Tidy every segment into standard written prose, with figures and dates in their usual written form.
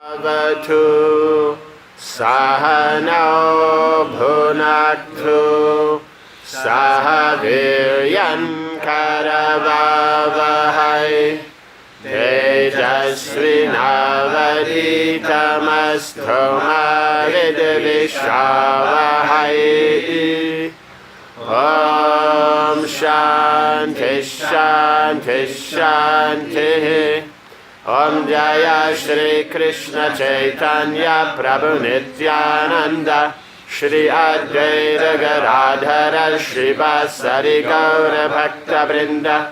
Avatu Sahano Bhunaktu Sahaviryan Karavavahai Tejasvinavaditamastu Mavidvishavahai. Om Shanti Shanti Shanti. Om Jaya Shri Krishna Chaitanya Prabhu Nityananda Shri Advaita Gadadhara Shri Vasari Gaura Bhakta Vrinda.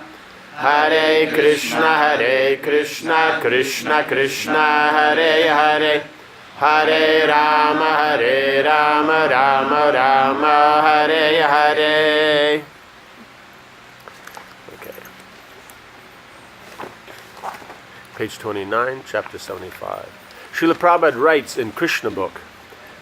Hare Krishna Krishna Krishna Hare Hare Hare Rama Rama Rama Hare Hare. Page 29, chapter 75. Srila Prabhupada writes in Krishna book,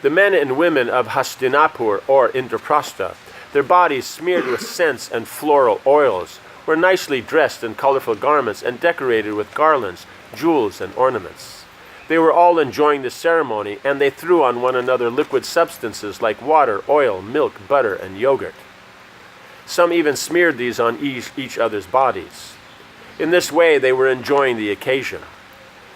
the men and women of Hastinapur or Indraprastha, their bodies smeared with scents and floral oils, were nicely dressed in colorful garments and decorated with garlands, jewels, and ornaments. They were all enjoying the ceremony, and they threw on one another liquid substances like water, oil, milk, butter, and yogurt. Some even smeared these on each other's bodies. In this way, they were enjoying the occasion.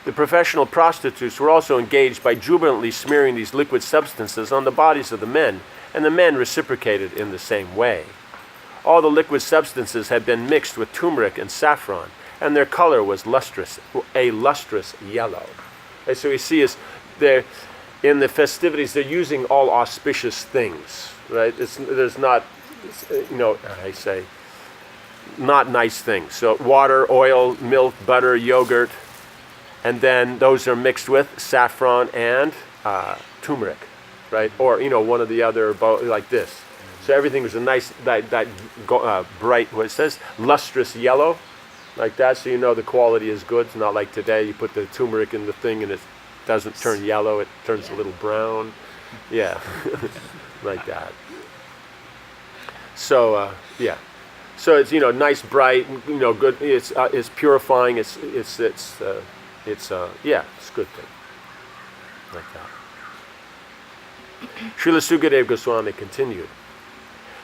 The professional prostitutes were also engaged by jubilantly smearing these liquid substances on the bodies of the men, and the men reciprocated in the same way. All the liquid substances had been mixed with turmeric and saffron, and their color was a lustrous yellow. And so we see is they're in the festivities, they're using all auspicious things, right? There's not, not nice things. So water, oil, milk, butter, yogurt, and then those are mixed with saffron and turmeric, right? Or, one of the other, like this. So everything was a nice, bright, what it says, lustrous yellow, like that, so you know the quality is good. It's not like today, you put the turmeric in the thing and it doesn't turn yellow, it turns a little brown. Yeah, like that. So, yeah. So it's nice, bright, good. It's purifying. It's a good thing, like that. Srila Sukadeva Goswami continued.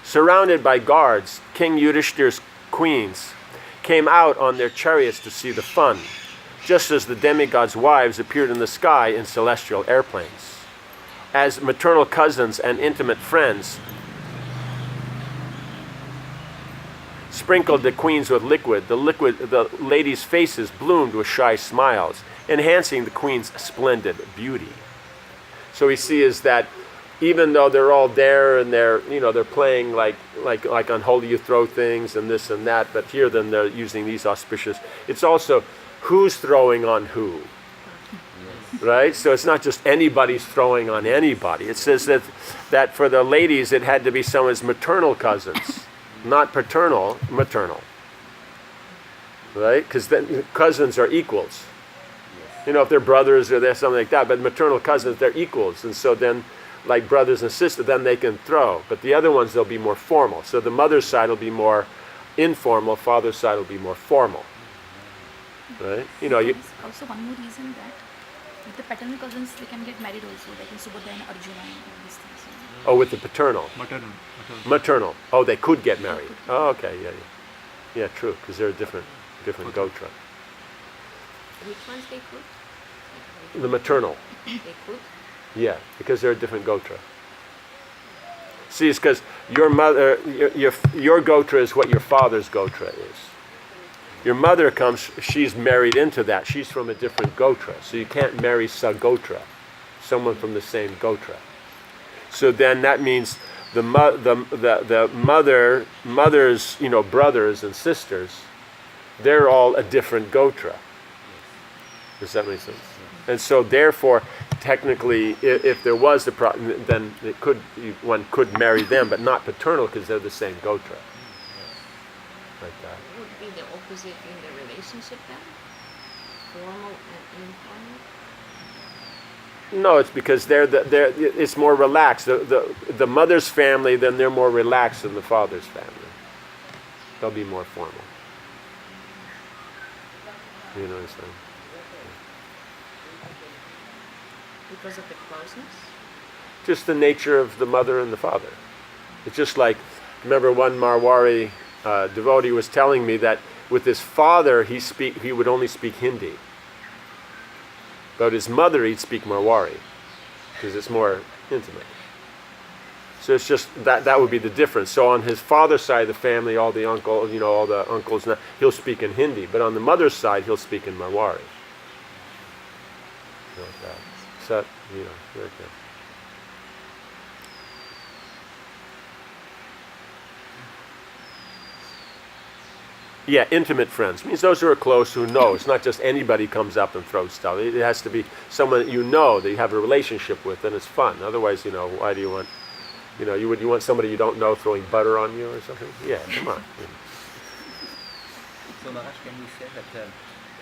Surrounded by guards, King Yudhishthir's queens came out on their chariots to see the fun, just as the demigods' wives appeared in the sky in celestial airplanes. As maternal cousins and intimate friends sprinkled the queens with liquid, the ladies' faces bloomed with shy smiles, enhancing the queen's splendid beauty. So we see is that even though they're all there and they're playing like unholy, you throw things and this and that, but here then they're using these auspicious. It's also who's throwing on who, right? So it's not just anybody's throwing on anybody. It says that for the ladies it had to be someone's maternal cousins. Not paternal, maternal. Right? Because then cousins are equals. If they're brothers or they're something like that, but maternal cousins, they're equals. And so then, like brothers and sisters, then they can throw. But the other ones, they'll be more formal. So the mother's side will be more informal, father's side will be more formal. Right? Also one more reason that with the paternal cousins, they can get married also, like in Subhadra and Arjuna and all these things. Oh, with the paternal. Maternal. Oh, they could get married. Oh, okay, yeah. Yeah, true, because they're a different gotra. Which ones they could? The maternal. They could? Yeah, because they're a different gotra. See, it's because your mother, your gotra is what your father's gotra is. Your mother comes, she's married into that. She's from a different gotra. So you can't marry sagotra, someone from the same gotra. So then that means the mother's brothers and sisters, they're all a different gotra. Does that make sense? And so therefore, technically, if there was a problem, then one could marry them, but not paternal because they're the same gotra. Like that. Would be the opposite in the relationship then? Formal and informal? No, it's because it's more relaxed. The mother's family, then they're more relaxed than the father's family. They'll be more formal. You know what I'm saying? Because of the closeness? Just the nature of the mother and the father. It's just like, remember one Marwari devotee was telling me that with his father he would only speak Hindi. But his mother he'd speak Marwari because it's more intimate. So it's just that would be the difference. So on his father's side of the family, all the uncles, he'll speak in Hindi. But on the mother's side, he'll speak in Marwari. Like that. So, very good. Yeah, intimate friends. Means those who are close, who know. It's not just anybody comes up and throws stuff. It has to be someone that you know, that you have a relationship with, and it's fun. Otherwise, why do you want, you want somebody you don't know throwing butter on you or something? Yeah, come on. So Maharaj, can we say that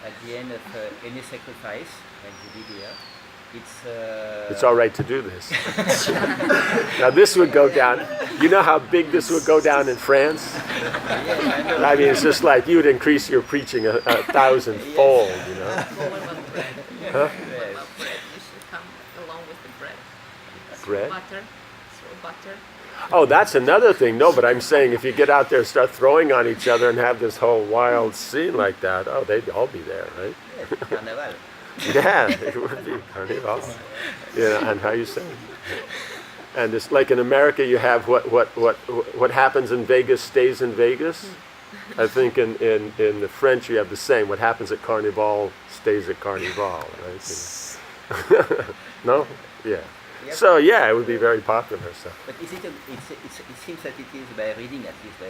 at the end of any sacrifice, like you did here, it's all right to do this. Now this would go down. You know how big this would go down in France? I mean, it's just like you would increase your preaching a 1,000-fold. Well, what about bread? Huh? What about bread? You should come along with the bread. Bread? Butter. Oh, that's another thing. No, but I'm saying if you get out there and start throwing on each other and have this whole wild scene like that, they'd all be there, right? Carnival. Yeah, it would be carnival. And how you say? And it's like in America, you have what happens in Vegas stays in Vegas. I think in the French you have the same. What happens at Carnival stays at Carnival, right? No? Yeah. Yep. So yeah, it would be very popular. So. But is it seems that it is, by reading at least,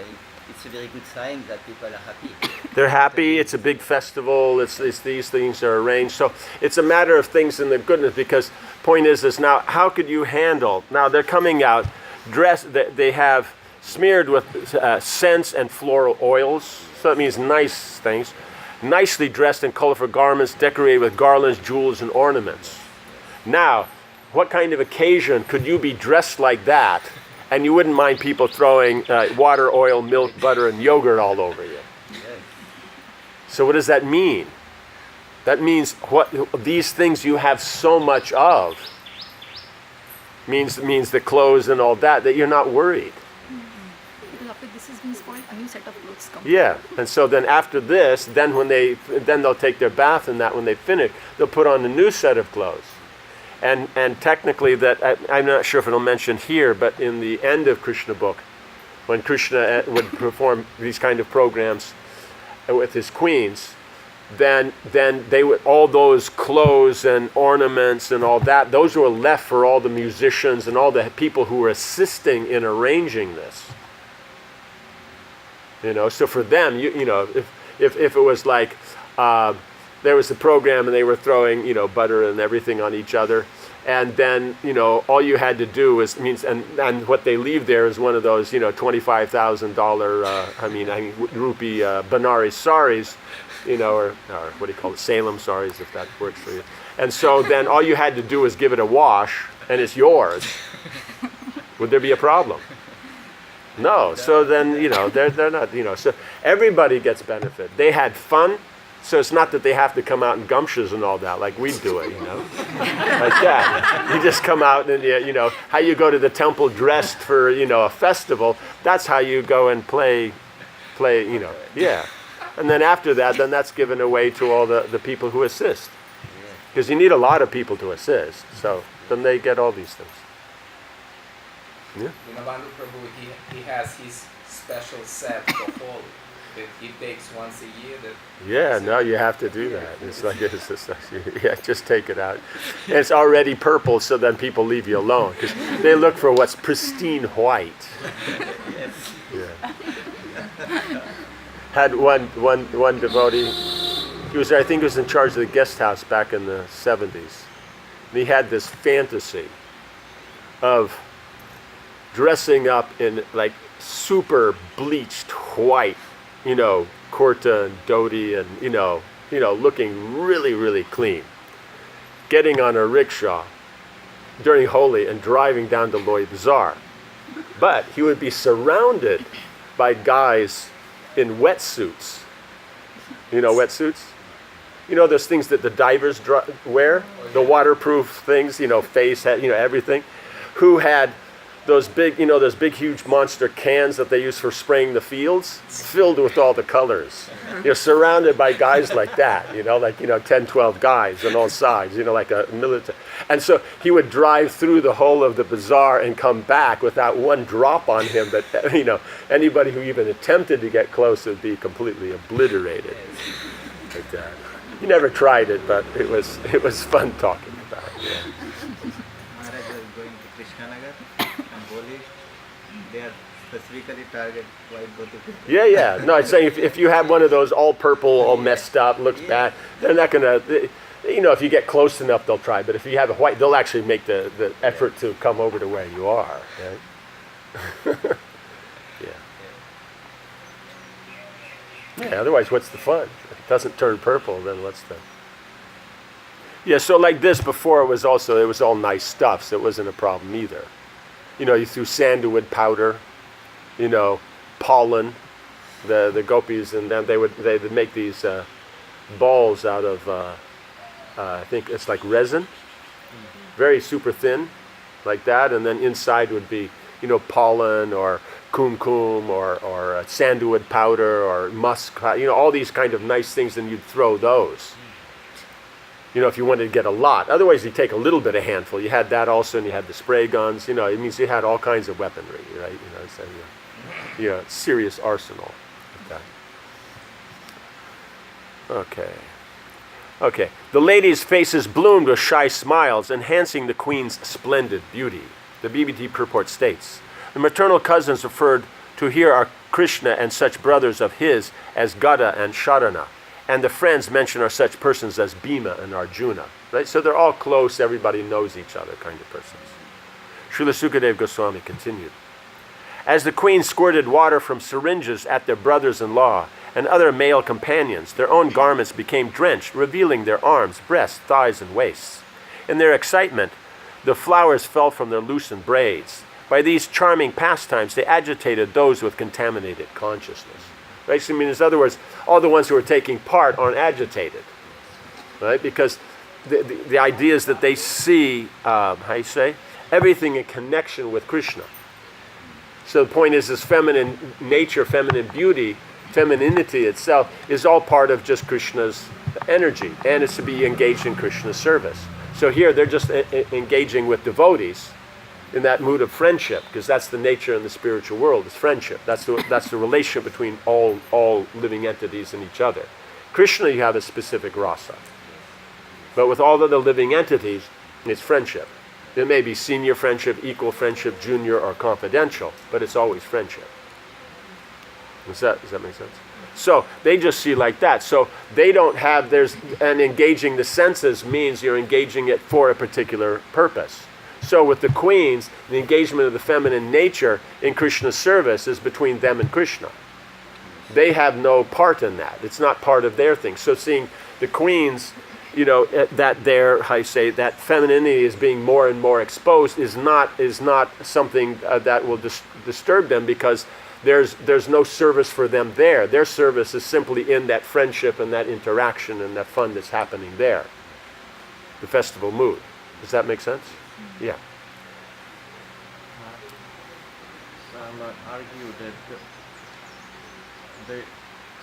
it's a very good sign that people are happy. They're happy. It's a big festival. It's these things are arranged. So it's a matter of things in the goodness. Because point is now, how could you handle? Now they're coming out dressed. They have smeared with scents and floral oils. So that means nice things. Nicely dressed in colorful garments, decorated with garlands, jewels, and ornaments. Now, what kind of occasion could you be dressed like that, and you wouldn't mind people throwing water, oil, milk, butter, and yogurt all over you? So what does that mean? That means these things you have so much of means the clothes and all that you're not worried. Because after this is being spoiled, a new set of clothes come. Yeah, and so then after this, then they'll take their bath and that when they finish, they'll put on a new set of clothes. And technically I'm not sure if it'll mention here, but in the end of Krishna book, when Krishna would perform these kind of programs with his queens, then they would, all those clothes and ornaments and all that, those were left for all the musicians and all the people who were assisting in arranging this. So for them, if it was like there was a program and they were throwing, butter and everything on each other. And then, all you had to do and what they leave there is one of those, $25,000, rupee Banari saris, or what do you call it, Salem saris, if that works for you. And so then all you had to do is give it a wash and it's yours. Would there be a problem? No. So then, they're not, so everybody gets benefit. They had fun. So it's not that they have to come out in gumshoes and all that, like we do it, like that. You just come out and, how you go to the temple dressed for, a festival, that's how you go and play, yeah. And then after that, then that's given away to all the people who assist. Because you need a lot of people to assist, so then they get all these things. Yeah. Dinabandhu Prabhu, he has his special set for Holi. He takes once a year. Yeah, no, you have to do that. It's like just take it out. And it's already purple, so then people leave you alone because they look for what's pristine white. Yeah. Had one devotee. I think he was in charge of the guest house back in the 70s. And he had this fantasy of dressing up in like super bleached white. Kurta and dhoti and, looking really, really clean. Getting on a rickshaw during Holi and driving down to Loi Bazaar. But he would be surrounded by guys in wetsuits. Wetsuits? You know those things that the divers wear? The waterproof things, face, everything. Who had those big, those big huge monster cans that they use for spraying the fields, filled with all the colors. You're surrounded by guys like that, 10, 12 guys on all sides, like a military. And so he would drive through the whole of the bazaar and come back without one drop on him, but, anybody who even attempted to get close would be completely obliterated. Like that. He never tried it, but it was fun talking about it. Yeah. Maharaja is going to Krishnanagar and Boli. They are specifically target white dhoti people. Yeah. No, I'd say if you have one of those all purple, all messed up, looks bad, they're not going to, if you get close enough, they'll try. But if you have a white, they'll actually make the effort to come over to where you are. Right? Yeah, otherwise, what's the fun? If it doesn't turn purple, then what's the... Yeah, so like this before, it was all nice stuff, so it wasn't a problem either. You threw sandalwood powder, pollen, the gopis, and then they'd make these balls out of, I think it's like resin, very super thin, like that, and then inside would be, pollen or kumkum or sandalwood powder or musk, all these kind of nice things, and you'd throw those. If you wanted to get a lot. Otherwise, you take a little bit, a handful. You had that also, and you had the spray guns. It means you had all kinds of weaponry, right? So, serious arsenal. Okay. The ladies' faces bloomed with shy smiles, enhancing the queen's splendid beauty. The BBT purport states, the maternal cousins referred to here are Krishna and such brothers of his as Gada and Sharana. And the friends mentioned are such persons as Bhima and Arjuna. Right? So they're all close, everybody knows each other kind of persons. Srila Sukadeva Goswami continued. As the queen squirted water from syringes at their brothers-in-law and other male companions, their own garments became drenched, revealing their arms, breasts, thighs, and waists. In their excitement, the flowers fell from their loosened braids. By these charming pastimes, they agitated those with contaminated consciousness. Right? So, in other words, all the ones who are taking part aren't agitated. Right? Because the idea is that they see, everything in connection with Krishna. So the point is, this feminine nature, feminine beauty, femininity itself is all part of just Krishna's energy, and it's to be engaged in Krishna's service. So here they're just engaging with devotees in that mood of friendship, because that's the nature in the spiritual world, is friendship. That's the relationship between all living entities and each other. Krishna, you have a specific rasa. But with all of the living entities, it's friendship. It may be senior friendship, equal friendship, junior, or confidential, but it's always friendship. Does that make sense? So they just see like that. So they don't have, and engaging the senses means you're engaging it for a particular purpose. So with the queens, the engagement of the feminine nature in Krishna's service is between them and Krishna. They have no part in that. It's not part of their thing. So seeing the queens, that that femininity is being more and more exposed is not something that will disturb them, because there's no service for them there. Their service is simply in that friendship and that interaction and that fun that's happening there. The festival mood. Does that make sense? Yeah. Some argue that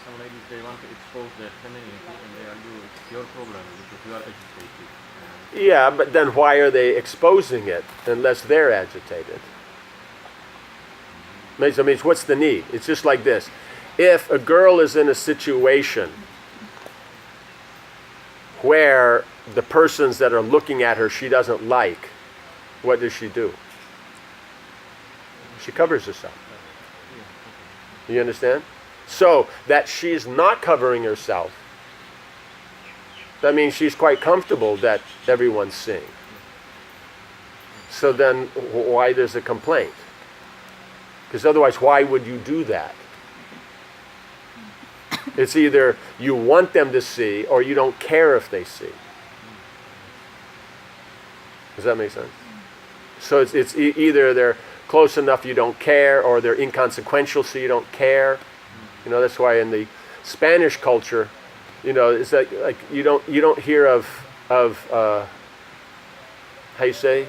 some ladies, they want to expose their femininity, and they argue it's your problem because you are agitated. Yeah, but then why are they exposing it unless they're agitated? I mean, what's the need? It's just like this. If a girl is in a situation where the persons that are looking at her she doesn't like, what does she do? She covers herself. You understand? So that she's not covering herself, that means she's quite comfortable that everyone's seeing. So then why there's a complaint? Because otherwise, why would you do that? It's either you want them to see or you don't care if they see. Does that make sense? So it's either they're close enough you don't care, or they're inconsequential so you don't care. That's why in the Spanish culture, It's like you don't hear of how you say.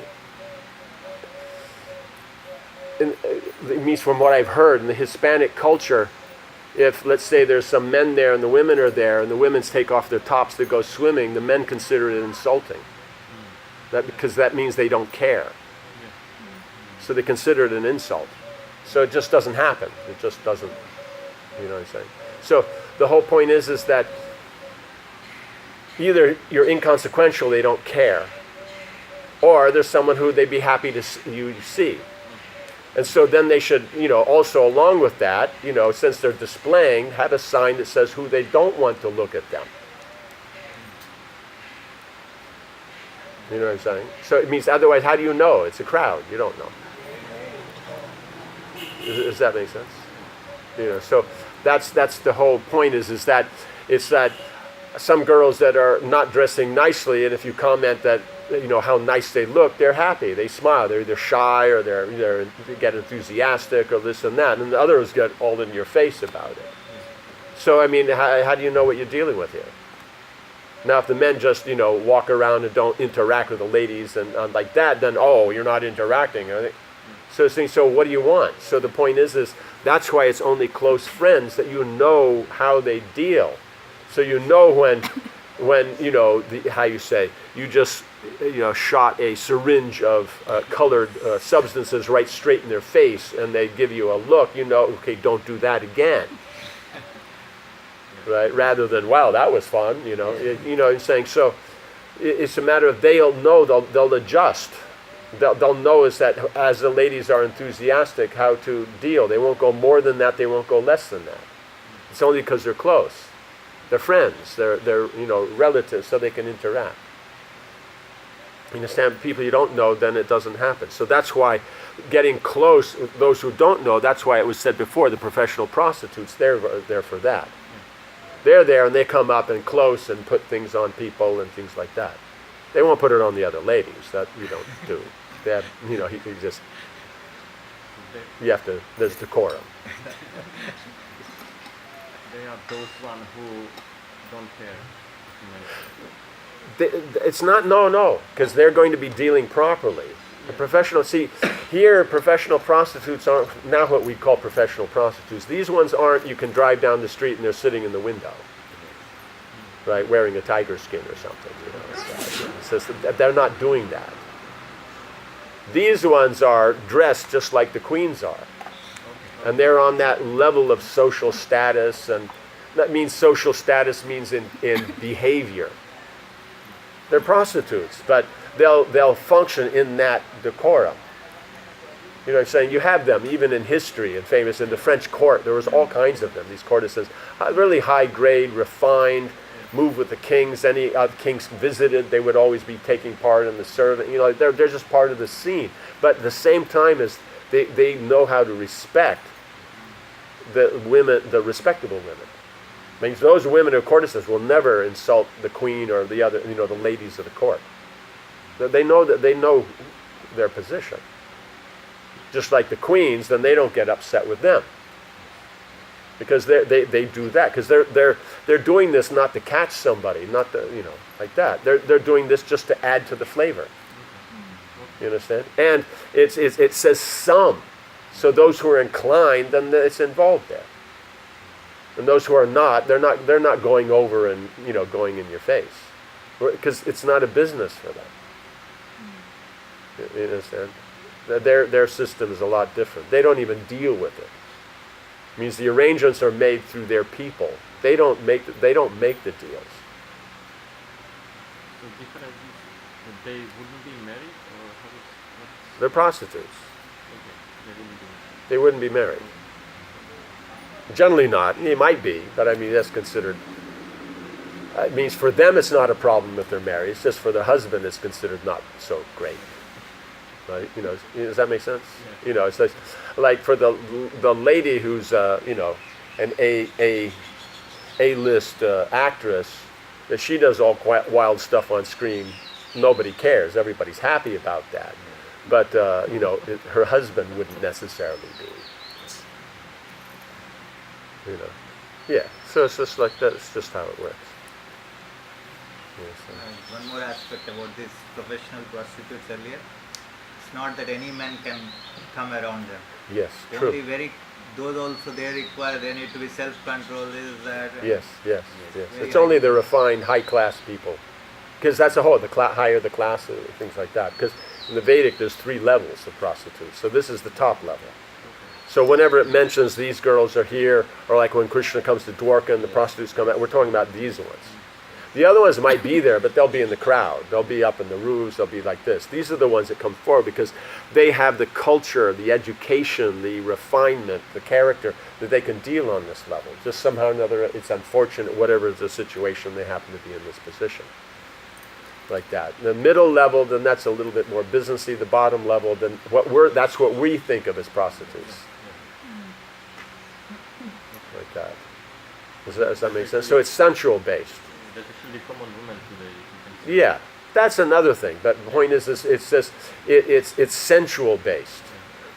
It means from what I've heard in the Hispanic culture, if let's say there's some men there and the women are there and the women take off their tops to go swimming, the men consider it insulting. Because that means they don't care. So they consider it an insult. So it just doesn't happen. It just doesn't. You know what I'm saying? So the whole point is that either you're inconsequential, they don't care, or there's someone who they'd be happy to you see. And so then they should, also along with that, since they're displaying, have a sign that says who they don't want to look at them. You know what I'm saying? So it means otherwise, how do you know? It's a crowd. You don't know. Does that make sense? So that's the whole point is that it's that some girls that are not dressing nicely, and if you comment that, how nice they look, they're happy, they smile, they're either shy or they get enthusiastic or this and that, and the others get all in your face about it. So I mean, how do you know what you're dealing with here? Now if the men just walk around and don't interact with the ladies and like that, then you're not interacting. So what do you want? So the point is that's why it's only close friends that you know how they deal. So when how you say, you just shot a syringe of colored substances right straight in their face and they give you a look, okay, don't do that again. Right? Rather than, wow, that was fun, I'm saying. So it's a matter of they'll know, they'll adjust. They'll know is that as the ladies are enthusiastic, how to deal. They won't go more than that, they won't go less than that. It's only because they're close. They're friends, they're relatives, so they can interact. You understand? People you don't know, then it doesn't happen. So that's why getting close, those who don't know, that's why it was said before, the professional prostitutes, they're there for that. They're there and they come up and close and put things on people and things like that. They won't put it on the other ladies. That you don't do. They have, there's decorum. They are those one who don't care. It's not, no, because they're going to be dealing properly. The professional prostitutes aren't now what we call professional prostitutes. These ones aren't, you can drive down the street and they're sitting in the window, right, wearing a tiger skin or something. It's just, they're not doing that. These ones are dressed just like the queens are. And they're on that level of social status, and that means social status means in behavior. They're prostitutes, but they'll function in that decorum. You know what I'm saying? You have them even in history and famous in the French court. There was all kinds of them. These courtesans, really high grade, refined, moved with the kings. Any kings visited, they would always be taking part in the service. They're just part of the scene. But at the same time as they know how to respect the women, the respectable women. Means those women who are courtesans will never insult the queen or the other, the ladies of the court. They know their position. Just like the queens, then they don't get upset with them, because they do that because they're doing this not to catch somebody, not to like that. They're doing this just to add to the flavor. You understand? And it says some, so those who are inclined, then it's involved there. And those who are not, they're not going over and going in your face, because it's not a business for them. You understand? Their system is a lot different. They don't even deal with it. It means the arrangements are made through their people. They don't make the deals. So different, they wouldn't be married, or what? They're prostitutes. Okay, They wouldn't be married. Generally not. It might be, but I mean that's considered. It means for them it's not a problem if they're married. It's just for the husband it's considered not so great. Right? Does that make sense? Yeah. It's like for the lady who's an A-list actress, if she does all wild stuff on screen, nobody cares. Everybody's happy about that. But her husband wouldn't necessarily be. Yeah. So it's just like that. It's just how it works. One more aspect about this professional prostitutes earlier. It's not that any man can come around them. Yes, Only true. those also they require, they need to be self-control, this, that. Yes. Very It's only high. the refined, high-class people. Because that's the whole, higher the class, things like that. Because in the Vedic, there's 3 levels of prostitutes. So this is the top level. So whenever it mentions these girls are here, or like when Krishna comes to Dwarka and the prostitutes come out, we're talking about these ones. The other ones might be there, but they'll be in the crowd. They'll be up in the roofs. They'll be like this. These are the ones that come forward because they have the culture, the education, the refinement, the character that they can deal on this level. Just somehow or another, it's unfortunate, whatever the situation, they happen to be in this position. Like that. The middle level, then that's a little bit more businessy. The bottom level, then that's what we think of as prostitutes. Like that. Does that make sense? So it's sensual based. That's actually common women today. You can see. Yeah, that's another thing. But the point is, it's sensual based.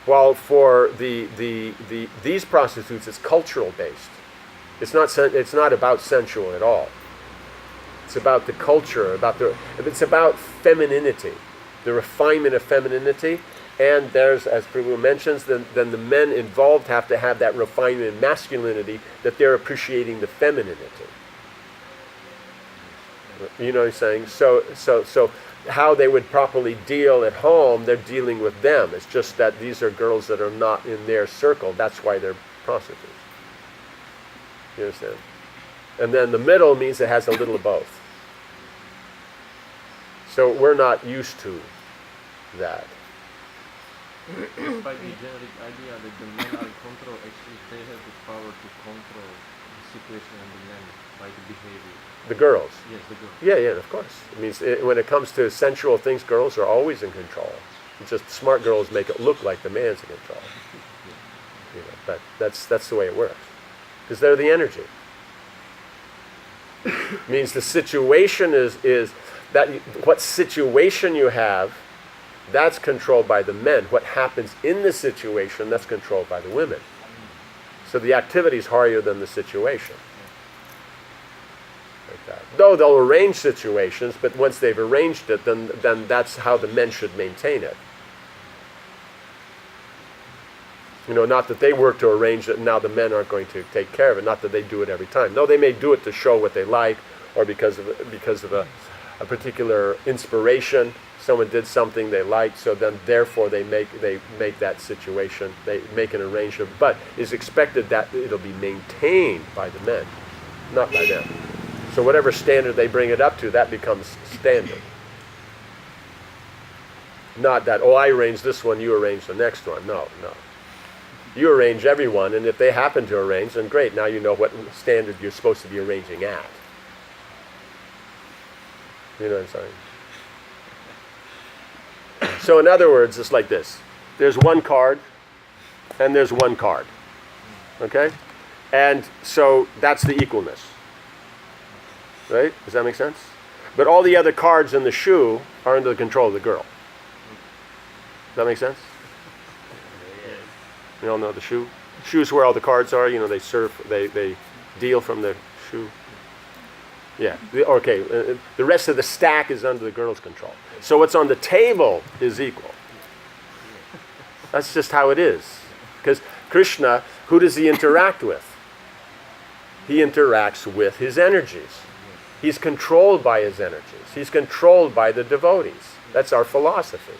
While for these prostitutes, it's cultural based. It's not about sensual at all. It's about the culture, it's about femininity, the refinement of femininity. And there's, as Prabhu mentions, then the men involved have to have that refinement in masculinity, that they're appreciating the femininity. You know what I'm saying? So how they would properly deal at home, they're dealing with them. It's just that these are girls that are not in their circle. That's why they're prostitutes. You understand? And then the middle means it has a little of both. So we're not used to that. Despite the generic idea that the men are in control, actually they have the power to control the situation and the men by the behavior. The girls. Yes, the girls. Yeah, of course. It means when it comes to sensual things, girls are always in control. It's just smart girls make it look like the man's in control. You know, but that's the way it works. Because they're the energy. It means the situation is that what situation you have, that's controlled by the men. What happens in the situation, that's controlled by the women. So the activity is higher than the situation. Like that. Though they'll arrange situations, but once they've arranged it, then that's how the men should maintain it. You know, not that they work to arrange it and now the men aren't going to take care of it. Not that they do it every time. No, they may do it to show what they like, or because of a particular inspiration. Someone did something they liked, so then therefore they make that situation, they make an arrangement. But it's expected that it'll be maintained by the men, not by them. So whatever standard they bring it up to, that becomes standard. Not that, oh, I arranged this one, you arrange the next one. No. You arrange everyone, and if they happen to arrange, then great, now you know what standard you're supposed to be arranging at. You know what I'm saying? So in other words, it's like this. There's one card, and there's one card. Okay? And so that's the equalness. Right? Does that make sense? But all the other cards in the shoe are under the control of the girl. Does that make sense? You all know the shoe? Shoe's where all the cards are. You know, they surf, they deal from the shoe. Yeah. Okay. The rest of the stack is under the girl's control. So what's on the table is equal. That's just how it is. Because Krishna, who does he interact with? He interacts with his energies. He's controlled by his energies. He's controlled by the devotees. That's our philosophy.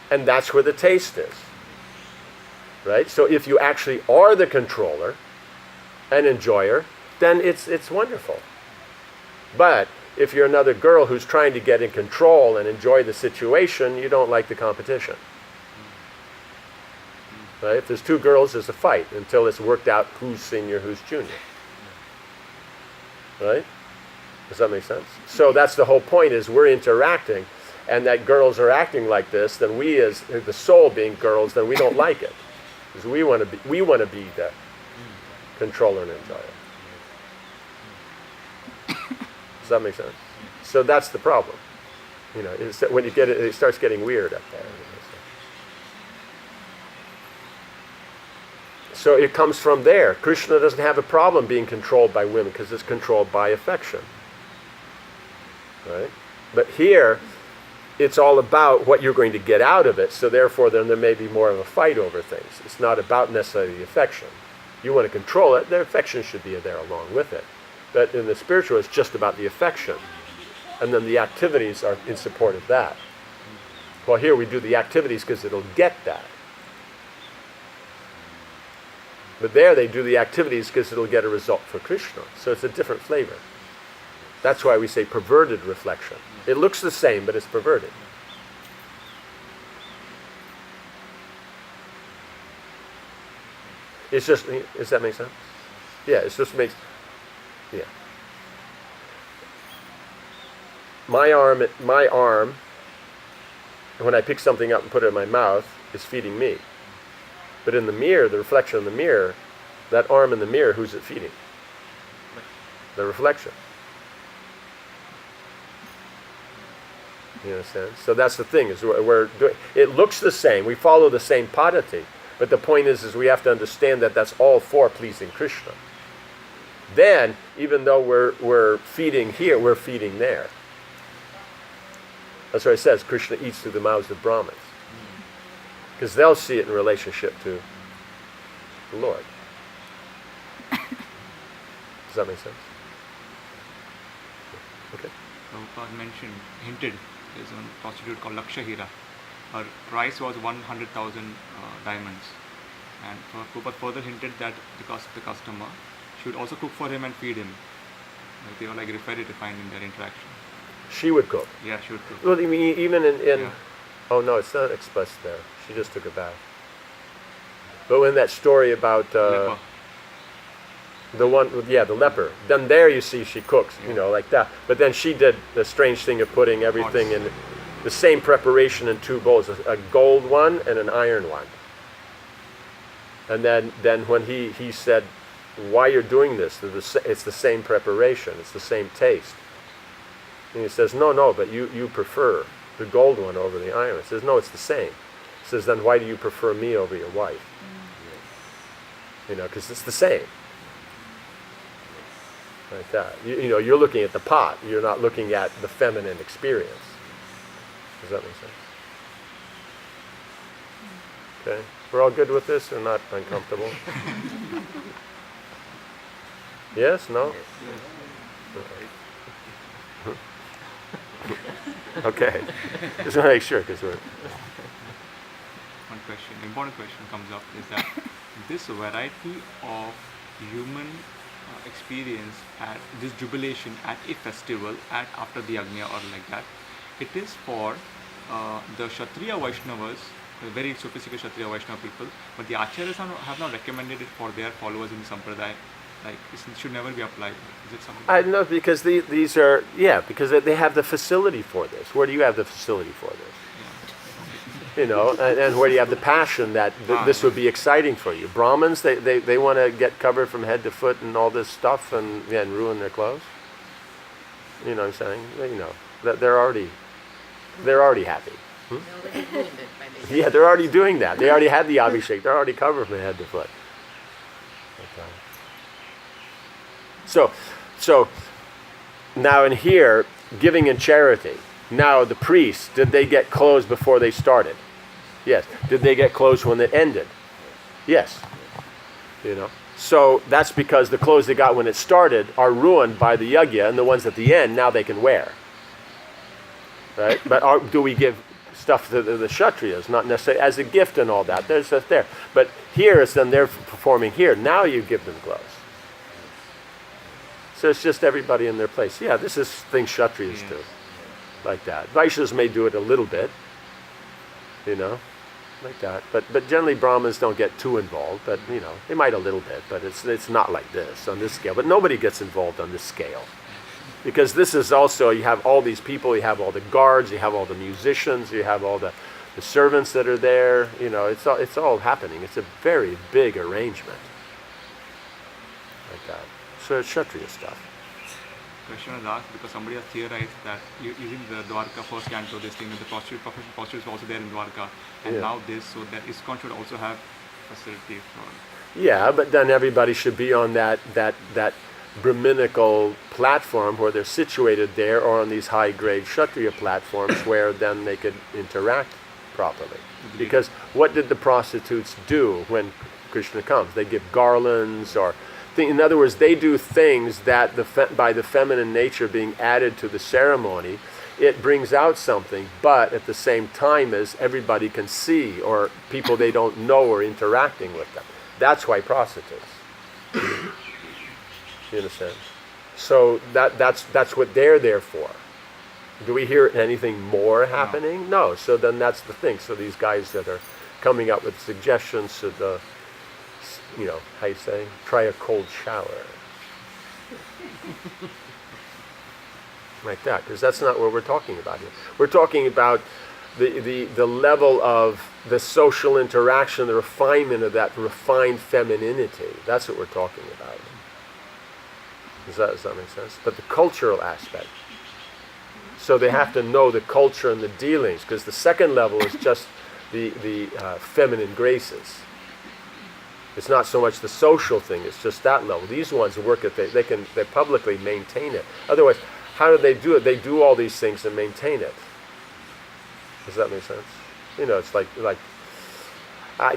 And that's where the taste is. Right? So if you actually are the controller and enjoyer, then it's wonderful. But if you're another girl who's trying to get in control and enjoy the situation, you don't like the competition. Right? If there's two girls, there's a fight until it's worked out who's senior, who's junior. Right? Does that make sense? So that's the whole point, is we're interacting, and that girls are acting like this, then we, as the soul being girls, then we don't like it. Because we want to be the controller and enjoyer. Does that make sense? So that's the problem. You know, when you get it, it starts getting weird up there. So it comes from there. Krishna doesn't have a problem being controlled by women because it's controlled by affection. right? But here, it's all about what you're going to get out of it, so therefore then there may be more of a fight over things. It's not about necessarily the affection. You want to control it, the affection should be there along with it. But in the spiritual, it's just about the affection. And then the activities are in support of that. Well, here we do the activities because it'll get that. But there they do the activities because it'll get a result for Krishna. So it's a different flavor. That's why we say perverted reflection. It looks the same, but it's perverted. It's just, does that make sense? Yeah, it just makes, yeah. My arm, when I pick something up and put it in my mouth, is feeding me. But in the mirror, the reflection in the mirror, that arm in the mirror, who's it feeding? The reflection. You understand? So that's the thing, is we're doing, it looks the same, we follow the same padati, but the point is we have to understand that that's all for pleasing Krishna. Then, even though we're feeding here, we're feeding there. That's why it says Krishna eats through the mouths of Brahmins. Because they'll see it in relationship to the Lord. Does that make sense? Okay. Prabhupada hinted, there's one prostitute called Lakshahira. Her price was 100,000 diamonds. And Prabhupada further hinted that the customer, she would also cook for him and feed him. Like they were like very refined in their interaction. She would cook. Yeah, she would cook. Well, I mean, even in Yeah. oh no, it's not expressed there. She just took a bath. But when that story about Leper. the one, yeah, the leper, then there you see she cooks, you know, like that. But then she did the strange thing of putting everything in the same preparation in two bowls, a gold one and an iron one. And then when he said, why you're doing this? It's the same preparation, it's the same taste. And he says, no, but you prefer the gold one over the iron. He says, no, it's the same. He says, then why do you prefer me over your wife? You know, because it's the same. Like that. You know, you're looking at the pot. You're not looking at the feminine experience. Does that make sense? Okay. We're all good with this or not uncomfortable? Yes? No? Okay. Just want to make sure because we're... One question, important question comes up is that this variety of human experience at this jubilation at a festival after the yajna or like that, it is for the Kshatriya Vaishnavas, the very sophisticated Kshatriya Vaishnava people, but the Acharyas have not recommended it for their followers in the Sampradaya. Like, it should never be applied. Is it something? I know, because these are, because they have the facility for this. Where do you have the facility for this? You know, and where do you have the passion that this would be exciting for you? Brahmins, they want to get covered from head to foot and all this stuff and ruin their clothes. You know what I'm saying? You know, that they're already happy. They already ruined it by the Yeah, they're already doing that. They already had the abhishek. They're already covered from head to foot. Okay. So now in here, giving in charity. Now the priests, did they get clothes before they started? Yes. Did they get clothes when it ended? Yes. You know. So that's because the clothes they got when it started are ruined by the yajna, and the ones at the end now they can wear. Right? But do we give stuff to the Kshatriyas? Not necessarily as a gift and all that. There's just there. But here it's then they're performing here. Now you give them clothes. So it's just everybody in their place. Yeah, this is things Kshatriyas do. Like that. Vaishyas may do it a little bit. You know, like that. But generally Brahmins don't get too involved. But, you know, they might a little bit. But it's not like this, on this scale. But nobody gets involved on this scale. Because this is also, you have all these people, you have all the guards, you have all the musicians, you have all the servants that are there. You know, it's all happening. It's a very big arrangement. Like that. So it's Kshatriya stuff. Question was asked because somebody has theorized that using the Dwarka first canto, this thing, the prostitute is also there in Dwarka, and now this, so that ISKCON should also have facility for. Yeah, but then everybody should be on that Brahminical platform where they're situated there, or on these high-grade Kshatriya platforms where then they could interact properly. Because what did the prostitutes do when Krishna comes? They give garlands, or in other words, they do things that by the feminine nature being added to the ceremony, it brings out something, but at the same time as everybody can see, or people they don't know are interacting with them. That's why prostitutes. You understand? So that's what they're there for. Do we hear anything more happening? No. So then that's the thing. So these guys that are coming up with suggestions should, how you say, try a cold shower. Like that, because that's not what we're talking about here. We're talking about the level of the social interaction, the refinement of that refined femininity. That's what we're talking about. Does that make sense? But the cultural aspect. So they have to know the culture and the dealings, because the second level is just the feminine graces. It's not so much the social thing, it's just that level. These ones work at they publicly maintain it. Otherwise, how do they do it? They do all these things and maintain it. Does that make sense? It's like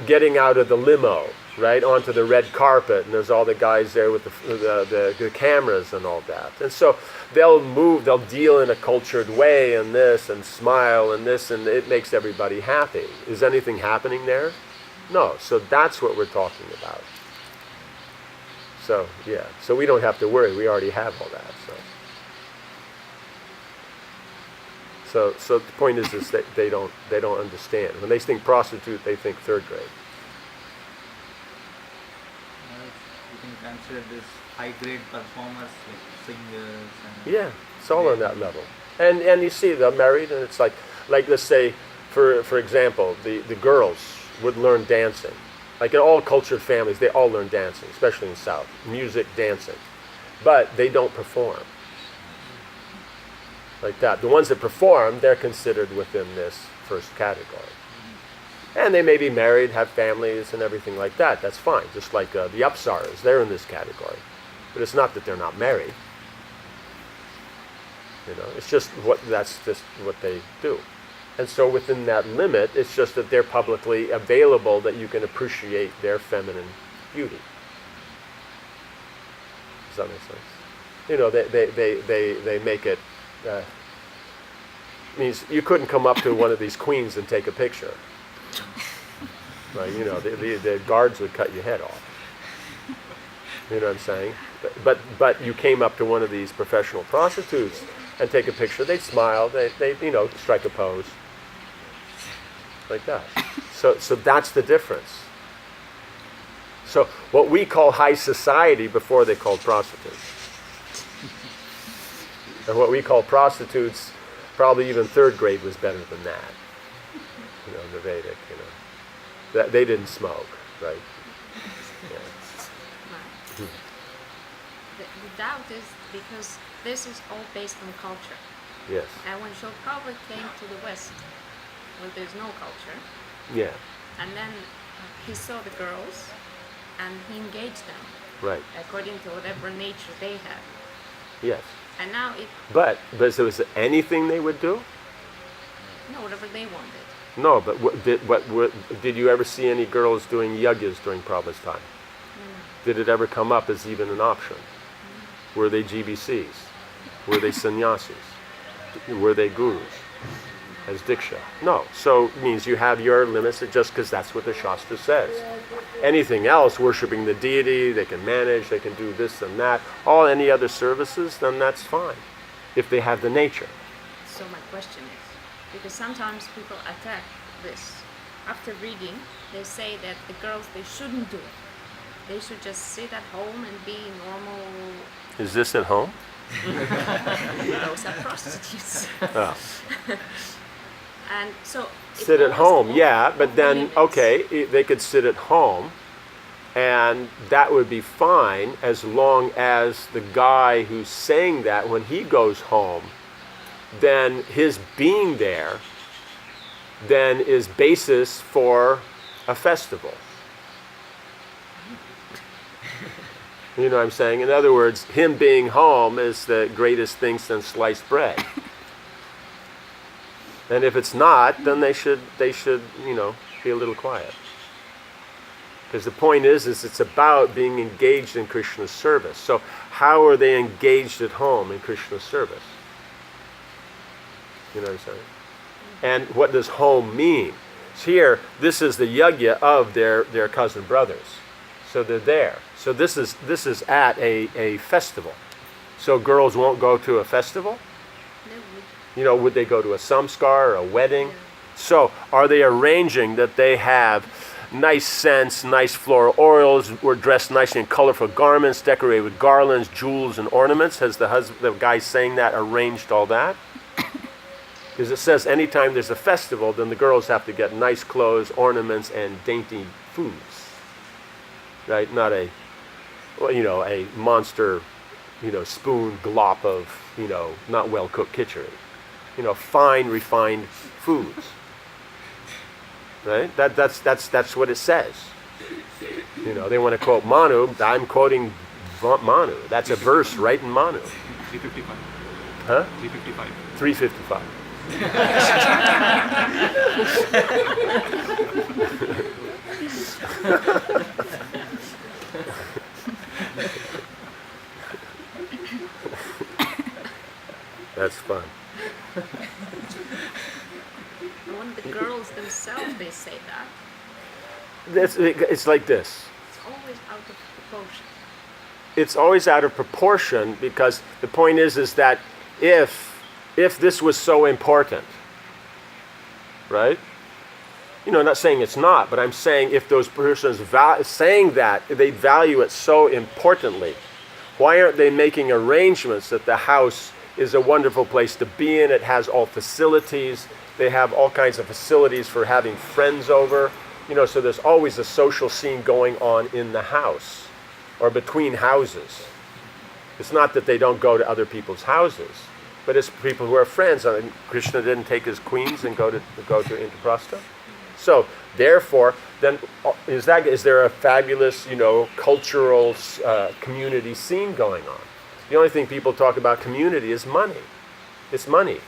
getting out of the limo, right, onto the red carpet, and there's all the guys there with the cameras and all that. And so they'll deal in a cultured way and this, and smile and this, and it makes everybody happy. Is anything happening there? No. So that's what we're talking about. So, yeah. So we don't have to worry. We already have all that. So the point is that they don't understand. When they think prostitute, they think third grade. You can consider this high-grade performers like singers and... Yeah, it's all on that level. And you see, they're married, and it's like let's say, for example, the girls would learn dancing. Like in all cultured families, they all learn dancing, especially in the South. Music, dancing. But they don't perform. Like that. The ones that perform, they're considered within this first category. And they may be married, have families, and everything like that. That's fine. Just like the Apsaras, they're in this category. But it's not that they're not married. It's just that's just what they do. And so within that limit, it's just that they're publicly available, that you can appreciate their feminine beauty. Does that make sense? They make it. Means you couldn't come up to one of these queens and take a picture. Right? The guards would cut your head off. You know what I'm saying? But you came up to one of these professional prostitutes and take a picture. They'd smile. They strike a pose. Like that. So that's the difference. So what we call high society before they called prostitutes. And what we call prostitutes, probably even third grade was better than that. The Vedic, That they didn't smoke, right? Yeah. Right. The doubt is because this is all based on culture. Yes. And when Srila Prabhupada came to the West, when there's no culture, Yeah. and then he saw the girls, and he engaged them Right. according to whatever nature they have. Yes. And now But so was there anything they would do? whatever they wanted. No, but did you ever see any girls doing yajnas during Prabhupada's time? Did it ever come up as even an option? Were they GBCs? Were they sannyasis? Were they gurus? As diksha? No. So it means you have your limits just because that's what the Shastra says. Anything else, worshipping the deity, they can manage, they can do this and that, any other services, then that's fine, if they have the nature. So my question is, because sometimes people attack this. After reading, they say that the girls, they shouldn't do it. They should just sit at home and be normal. Is this at home? Those are prostitutes. Oh. And so Sit at home, yeah, but then, okay, they could sit at home, and that would be fine as long as the guy who's saying that, when he goes home, then his being there then is basis for a festival. You know what I'm saying? In other words, him being home is the greatest thing since sliced bread. And if it's not, then they should, you know, be a little quiet. Because the point is it's about being engaged in Krishna's service. So how are they engaged at home in Krishna's service? You know what I'm saying? And what does home mean? So here, this is the yajna of their cousin brothers. So they're there. So this is at a festival. So girls won't go to a festival? You know, would they go to a samskar or a wedding? So are they arranging that they have nice scents, nice floral oils, were dressed nicely in colorful garments, decorated with garlands, jewels, and ornaments? Has the guy saying that arranged all that? Because it says anytime there's a festival, then the girls have to get nice clothes, ornaments, and dainty foods. Right? Not a monster, spoon glop of, not well-cooked kitchery. Fine, refined foods. Right? That's what it says. They want to quote Manu. I'm quoting Manu. That's a verse right in Manu. 355. Huh? 355. 355. That's fun. When the girls themselves, they say that. It's like this. It's always out of proportion. It's always out of proportion because the point is that if this was so important, right? I'm not saying it's not, but I'm saying if those persons saying that, they value it so importantly, why aren't they making arrangements that the house is a wonderful place to be in? It has all facilities. They have all kinds of facilities for having friends over. So there's always a social scene going on in the house or between houses. It's not that they don't go to other people's houses, but it's people who are friends. Krishna didn't take his queens and go to Indraprastha. So therefore, then is there a fabulous, cultural community scene going on? The only thing people talk about community is money. It's money.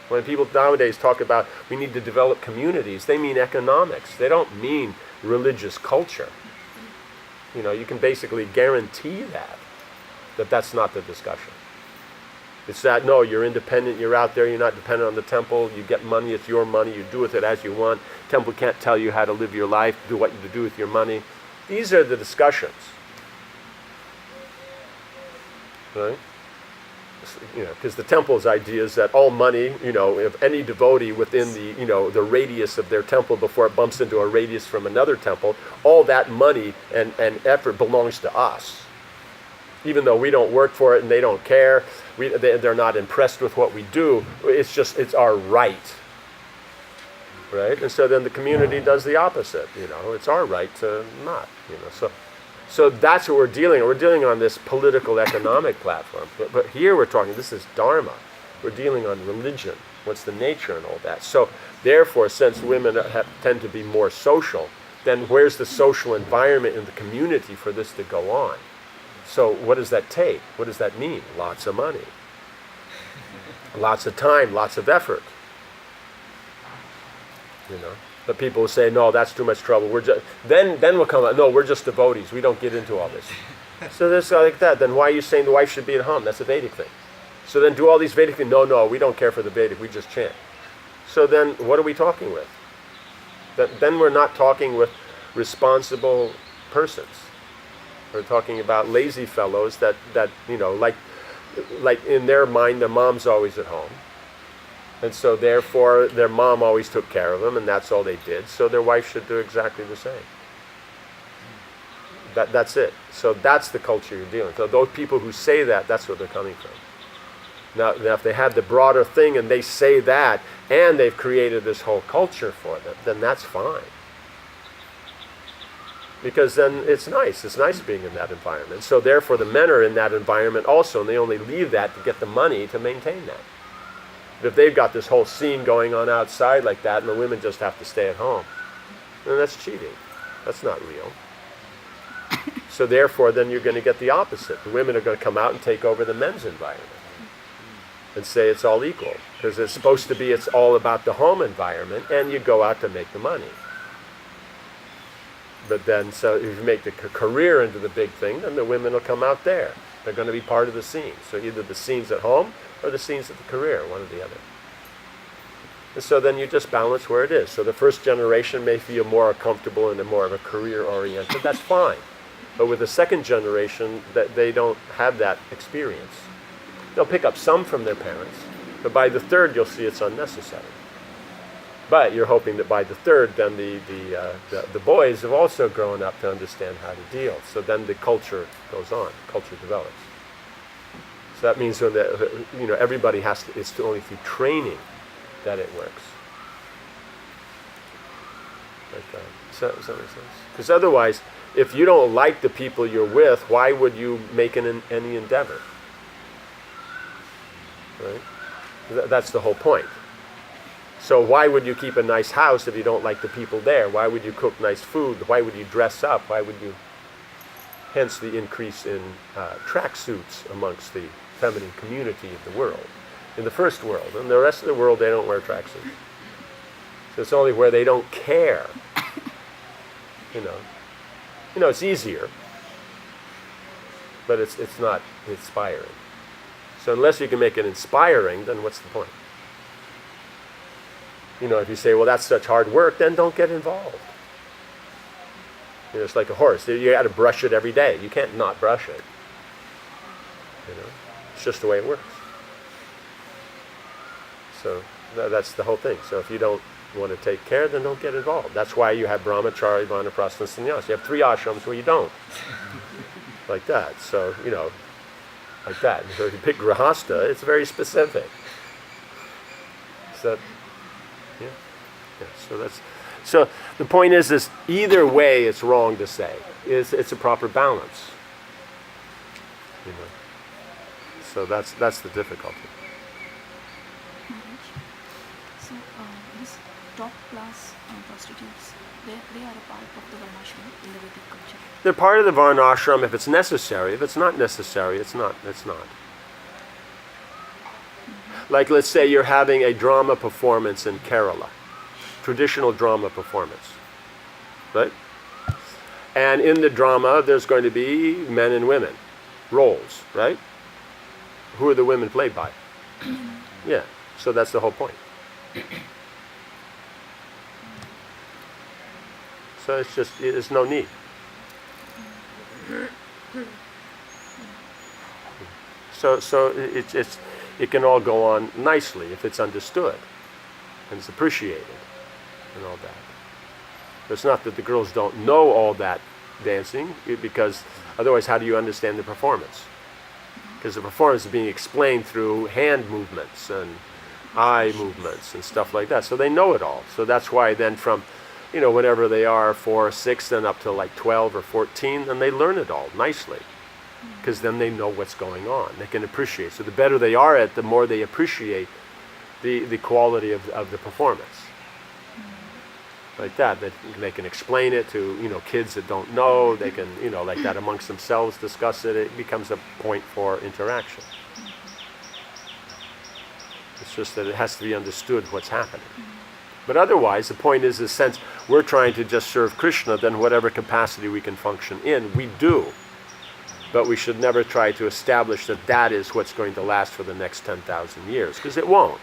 When people nowadays talk about we need to develop communities, they mean economics. They don't mean religious culture. You can basically guarantee that that's not the discussion. It's that, no, you're independent, you're out there, you're not dependent on the temple, you get money, it's your money, you do with it as you want. Temple can't tell you how to live your life, do what you do with your money. These are the discussions. Right? Because the temple's idea is that all money, if any devotee within the radius of their temple before it bumps into a radius from another temple, all that money and effort belongs to us. Even though we don't work for it and they don't care, they're not impressed with what we do, it's our right. Right? And so then the community does the opposite, it's our right to not, So that's what we're dealing on. We're dealing on this political economic platform. But here we're talking, this is Dharma. We're dealing on religion. What's the nature and all that. So therefore, since women tend to be more social, then where's the social environment in the community for this to go on? So what does that take? What does that mean? Lots of money. Lots of time, lots of effort. But people will say, no, that's too much trouble. Then we'll come out, no, we're just devotees. We don't get into all this. So this like that. Then why are you saying the wife should be at home? That's a Vedic thing. So then do all these Vedic things. No, we don't care for the Vedic. We just chant. So then what are we talking with? Then we're not talking with responsible persons. We're talking about lazy fellows that like in their mind, the mom's always at home. And so therefore, their mom always took care of them, and that's all they did. So their wife should do exactly the same. That's it. So that's the culture you're dealing with. So those people who say that, that's where they're coming from. Now, if they have the broader thing and they say that, and they've created this whole culture for them, then that's fine. Because then it's nice. It's nice being in that environment. So therefore, the men are in that environment also, and they only leave that to get the money to maintain that. But if they've got this whole scene going on outside like that, and the women just have to stay at home, then that's cheating. That's not real. So therefore, then you're going to get the opposite. The women are going to come out and take over the men's environment and say it's all equal. Because it's supposed to be it's all about the home environment, and you go out to make the money. But then, so if you make the career into the big thing, then the women will come out there. They're going to be part of the scene. So either the scenes at home or the scenes at the career, one or the other. And so then you just balance where it is. So the first generation may feel more comfortable and more of a career-oriented. That's fine. But with the second generation, that they don't have that experience. They'll pick up some from their parents, but by the third, you'll see it's unnecessary. But you're hoping that by the third, then the boys have also grown up to understand how to deal. So then the culture goes on, culture develops. So that means that everybody has to. It's only through training that it works. Like that. Does that make sense? Because otherwise, if you don't like the people you're with, why would you make any endeavor? Right? That's the whole point. So why would you keep a nice house if you don't like the people there? Why would you cook nice food? Why would you dress up? Why would you? Hence the increase in tracksuits amongst the feminine community of the world. In the first world. In the rest of the world, they don't wear tracksuits. So it's only where they don't care. It's easier, but it's not inspiring. So unless you can make it inspiring, then what's the point? If you say, well, that's such hard work, then don't get involved. It's like a horse. You got to brush it every day. You can't not brush it. It's just the way it works. So that's the whole thing. So if you don't want to take care, then don't get involved. That's why you have brahmachari, vanaprastha, and sannyas. You have 3 ashrams where you don't. Like that. So, like that. So if you pick grihastha, it's very specific. So, yeah. So the point is either way it's wrong to say. It's a proper balance. So that's the difficulty. So these top class prostitutes, they are a part of the varnashram in the Vedic culture. They're part of the varnashram if it's necessary. If it's not necessary, it's not. Like let's say you're having a drama performance in Kerala. Traditional drama performance. Right? And in the drama there's going to be men and women. Roles, right? Who are the women played by? Yeah. So that's the whole point. So there's no need. So it can all go on nicely if it's understood and it's appreciated and all that. It's not that the girls don't know all that dancing, because otherwise how do you understand the performance? Because the performance is being explained through hand movements and eye movements and stuff like that. So they know it all. So that's why then from, whenever they are 4 or 6, then up to like 12 or 14, then they learn it all nicely. Because then they know what's going on. They can appreciate. So the better they are at, the more they appreciate the quality of the performance. Like that they can explain it to kids that don't know. They can like that amongst themselves discuss it. It becomes a point for interaction. It's just that it has to be understood what's happening. But otherwise, the point is, since we're trying to just serve Krishna, then whatever capacity we can function in, we do. But we should never try to establish that is what's going to last for the next 10,000 years, because it won't.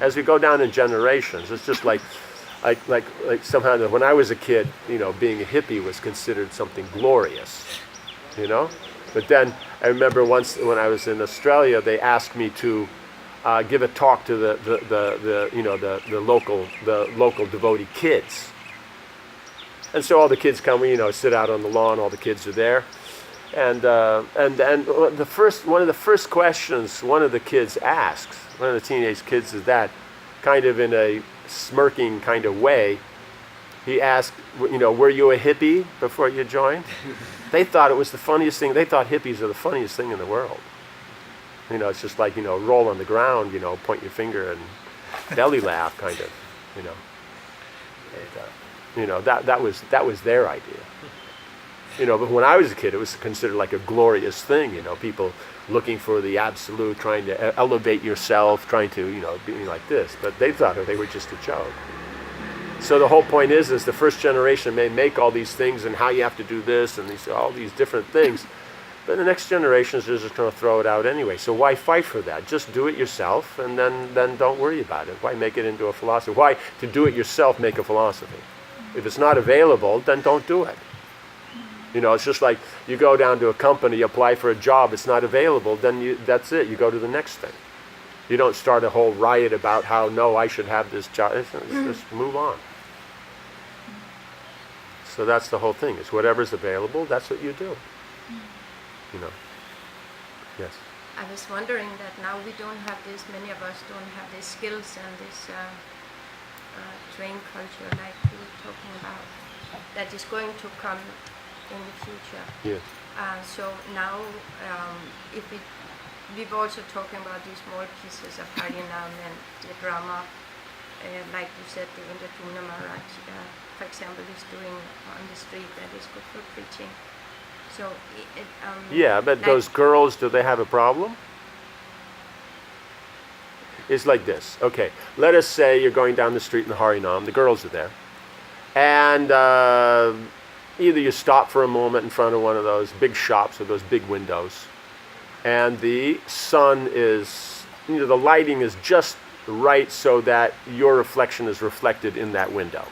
As we go down in generations, it's just like somehow when I was a kid, being a hippie was considered something glorious, But then I remember once when I was in Australia, they asked me to give a talk to the local devotee kids, and so all the kids come, sit out on the lawn. All the kids are there, and one of the first questions one of the kids asks, one of the teenage kids, is that kind of in a smirking kind of way. He asked, were you a hippie before you joined? They thought it was the funniest thing. They thought hippies are the funniest thing in the world. It's just like, roll on the ground, point your finger and belly laugh kind of, And, that was their idea. But when I was a kid, it was considered like a glorious thing, people looking for the absolute, trying to elevate yourself, trying to, be like this. But they thought they were just a joke. So the whole point is the first generation may make all these things and how you have to do this and all these different things. But the next generations are just going to throw it out anyway. So why fight for that? Just do it yourself, and then don't worry about it. Why make it into a philosophy? Why, to do it yourself, make a philosophy? If it's not available, then don't do it. It's just like you go down to a company, you apply for a job, it's not available, then that's it. You go to the next thing. You don't start a whole riot about how, no, I should have this job. Just move on. So that's the whole thing. Is whatever's available, that's what you do. Yes. I was wondering that now we don't have this, many of us don't have these skills and this train culture like we were talking about, that is going to come in the future. Yes. So now, if we've also talking about these small pieces of Harinam and the drama, like you said, the Indra Maharaj, for example, is doing on the street that is good for preaching. So yeah, but like those girls, do they have a problem? It's like this. Okay, let us say you're going down the street in the Harinam, the girls are there, and either you stop for a moment in front of one of those big shops with those big windows, and the sun is, the lighting is just right so that your reflection is reflected in that window.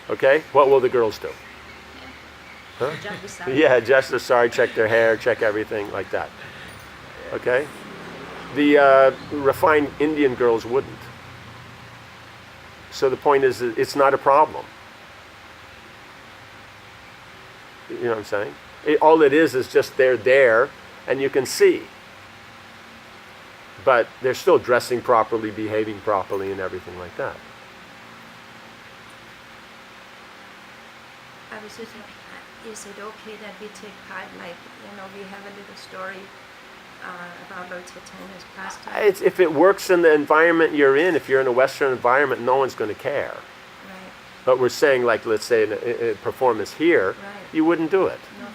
Okay, what will the girls do? Huh? Yeah, adjust the sari, check their hair, check everything like that. Okay? The refined Indian girls wouldn't. So the point is, it's not a problem. You know what I'm saying? All it is just they're there and you can see. But they're still dressing properly, behaving properly, and everything like that. I was just is it okay that we take part, like, we have a little story about Lord Chaitanya's pastime? If it works in the environment you're in, if you're in a Western environment, no one's going to care. Right. But we're saying, like, let's say a performance here, Right. you wouldn't do it. No, of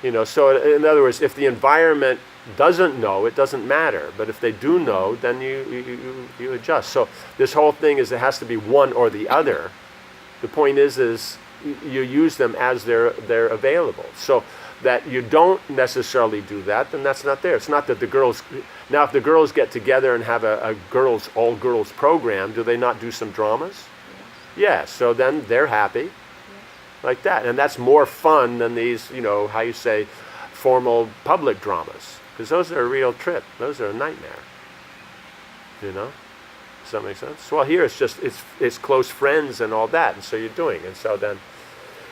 course not. So in other words, if the environment doesn't know, it doesn't matter. But if they do know, then you adjust. So this whole thing is it has to be one or the other. The point is you use them as they're available. So that you don't necessarily do that, then that's not there. It's not that the girls... Now, if the girls get together and have a all-girls program, do they not do some dramas? Yes. Yeah, so then they're happy. Yes. Like that. And that's more fun than these, how you say, formal public dramas. Because those are a real trip. Those are a nightmare. Does that make sense? Well, here it's just, it's close friends and all that, and so you're doing. And so then,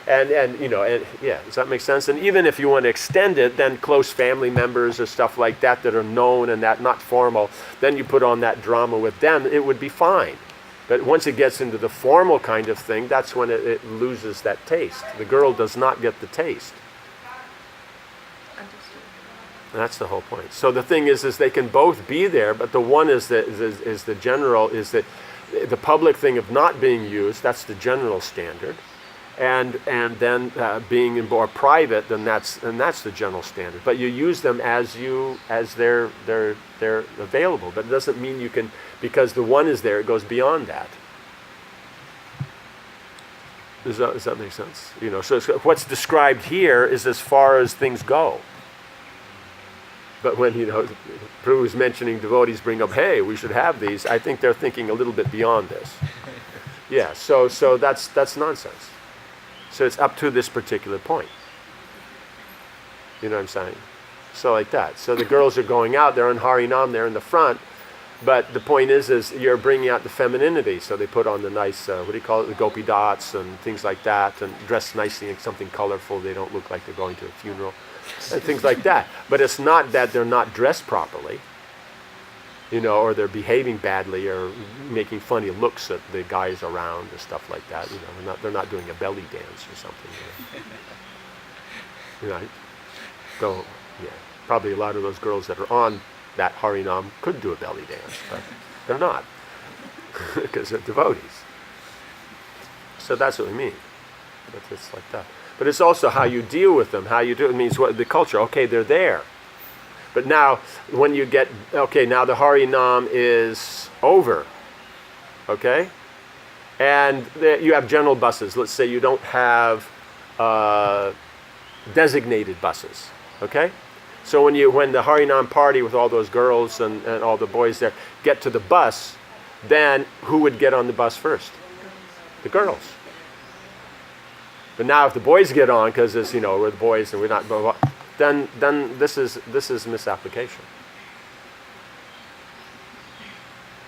and yeah, does that make sense? And even if you want to extend it, then close family members or stuff like that are known and that not formal, then you put on that drama with them, it would be fine. But once it gets into the formal kind of thing, that's when it loses that taste. The girl does not get the taste. Understood. And that's the whole point. So the thing is they can both be there, but the one is the general, is that the public thing of not being used, that's the general standard. And then being in more private, then that's the general standard. But you use them as they're available. But it doesn't mean you can, because the one is there, it goes beyond that. Does that make sense? So what's described here is as far as things go. But when Prabhu's mentioning devotees bring up, hey, we should have these, I think they're thinking a little bit beyond this. Yeah. So that's nonsense. So it's up to this particular point. You know what I'm saying? So like that. So the girls are going out, they're in Harinam, they're in the front, but the point is you're bringing out the femininity. So they put on the nice, the gopi dots and things like that, and dress nicely in something colorful. They don't look like they're going to a funeral and things like that. But it's not that they're not dressed properly, or they're behaving badly or making funny looks at the guys around and stuff like that. They're not doing a belly dance or something. So, yeah, probably a lot of those girls that are on that Harinam could do a belly dance, but they're not because they're devotees. So that's what we mean. But it's like that. But it's also how you deal with them, how you do it. Means what the culture. Okay, they're there. But now, when you get, okay, now the Harinam is over. Okay? And you have general buses. Let's say you don't have designated buses. Okay? So when the Harinam party with all those girls and all the boys there get to the bus, then who would get on the bus first? The girls. But now if the boys get on, because it's, we're the boys and we're not, then this is misapplication.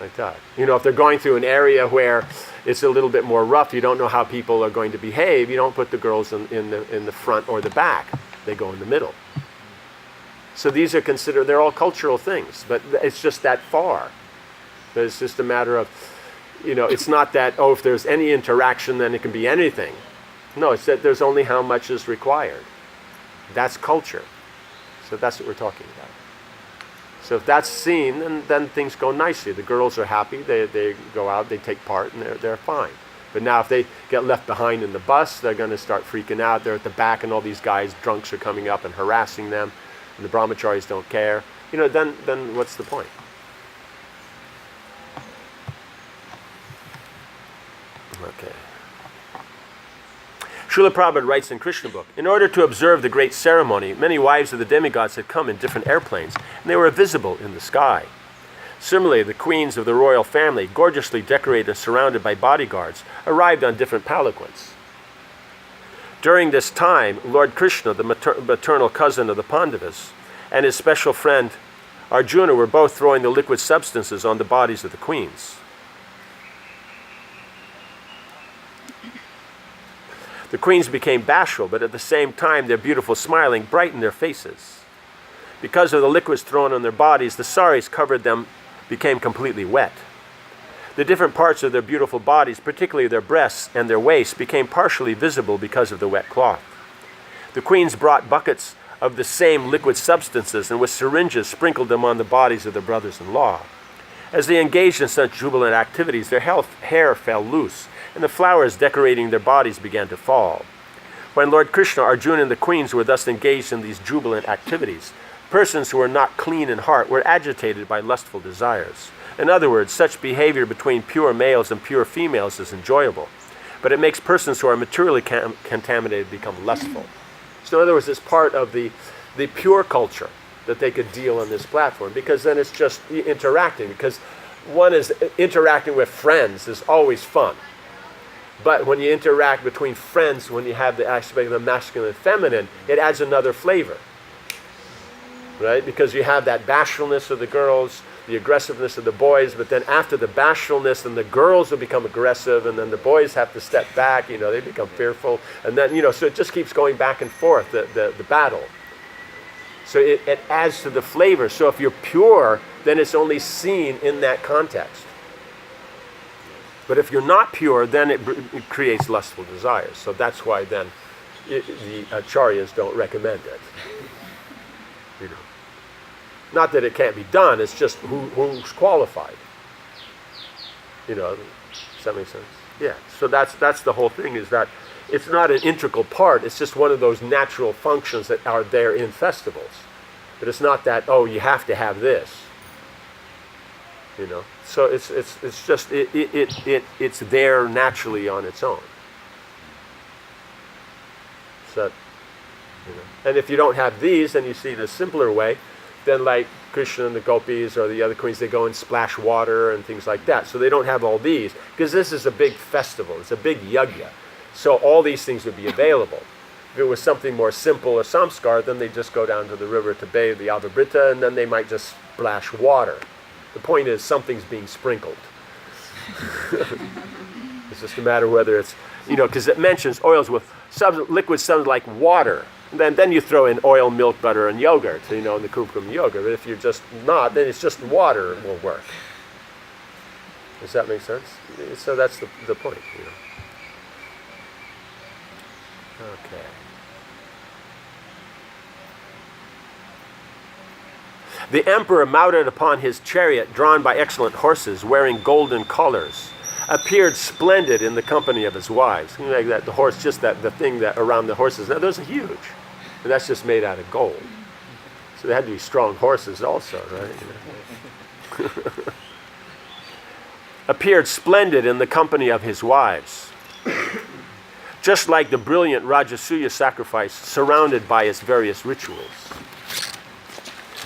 Like that. If they're going through an area where it's a little bit more rough, you don't know how people are going to behave, you don't put the girls in the front or the back. They go in the middle. So these are considered, they're all cultural things, but it's just that far. But it's just a matter of, it's not that, if there's any interaction, then it can be anything. No, it's that there's only how much is required. That's culture. So that's what we're talking about. So if that's seen, then things go nicely. The girls are happy. They go out, they take part, and they're fine. But now if they get left behind in the bus, they're going to start freaking out. They're at the back, and all these guys, drunks, are coming up and harassing them. And the brahmacharis don't care. Then what's the point? Okay. Srila Prabhupada writes in Krishna book, in order to observe the great ceremony, many wives of the demigods had come in different airplanes, and they were visible in the sky. Similarly, the queens of the royal family, gorgeously decorated and surrounded by bodyguards, arrived on different palanquins. During this time, Lord Krishna, the maternal cousin of the Pandavas, and his special friend Arjuna were both throwing the liquid substances on the bodies of the queens. The queens became bashful, but at the same time their beautiful smiling brightened their faces. Because of the liquids thrown on their bodies, the saris covered them became completely wet. The different parts of their beautiful bodies, particularly their breasts and their waists, became partially visible because of the wet cloth. The queens brought buckets of the same liquid substances and with syringes sprinkled them on the bodies of their brothers-in-law. As they engaged in such jubilant activities, their hair fell loose, and the flowers decorating their bodies began to fall. When Lord Krishna, Arjuna, and the queens were thus engaged in these jubilant activities, persons who were not clean in heart were agitated by lustful desires. In other words, such behavior between pure males and pure females is enjoyable, but it makes persons who are materially contaminated become lustful. So in other words, it's part of the pure culture that they could deal on this platform, because then it's just interacting, because one is interacting with friends is always fun. But when you interact between friends, when you have the aspect of the masculine and feminine, it adds another flavor. Right? Because you have that bashfulness of the girls, the aggressiveness of the boys, but then after the bashfulness, then the girls will become aggressive, and then the boys have to step back, they become fearful. And then, so it just keeps going back and forth, the battle. So it adds to the flavor. So if you're pure, then it's only seen in that context. But if you're not pure, then it creates lustful desires. So that's why then the acharyas don't recommend it. Not that it can't be done, it's just who's qualified. Does that make sense? Yeah. So that's the whole thing, is that it's not an integral part, it's just one of those natural functions that are there in festivals. But it's not that, you have to have this. So it's just it's there naturally on its own. So, and if you don't have these, and you see the simpler way, then like Krishna and the gopis or the other queens, they go and splash water and things like that. So they don't have all these, because this is a big festival. It's a big yajna. So all these things would be available. If it was something more simple or samskar, then they just go down to the river to bathe the avabrita, and then they might just splash water. The point is, something's being sprinkled. It's just a matter whether it's, because it mentions oils with liquid substances like water. And then you throw in oil, milk, butter, and yogurt, in the kumkum yogurt. But if you're just not, then it's just water will work. Does that make sense? So that's the point, Okay. The emperor, mounted upon his chariot drawn by excellent horses, wearing golden collars, appeared splendid in the company of his wives. You know, like that, the horse, just that the thing that around the horses. Now those are huge, and that's just made out of gold. So they had to be strong horses also, right? Appeared splendid in the company of his wives, just like the brilliant Rajasuya sacrifice, surrounded by its various rituals.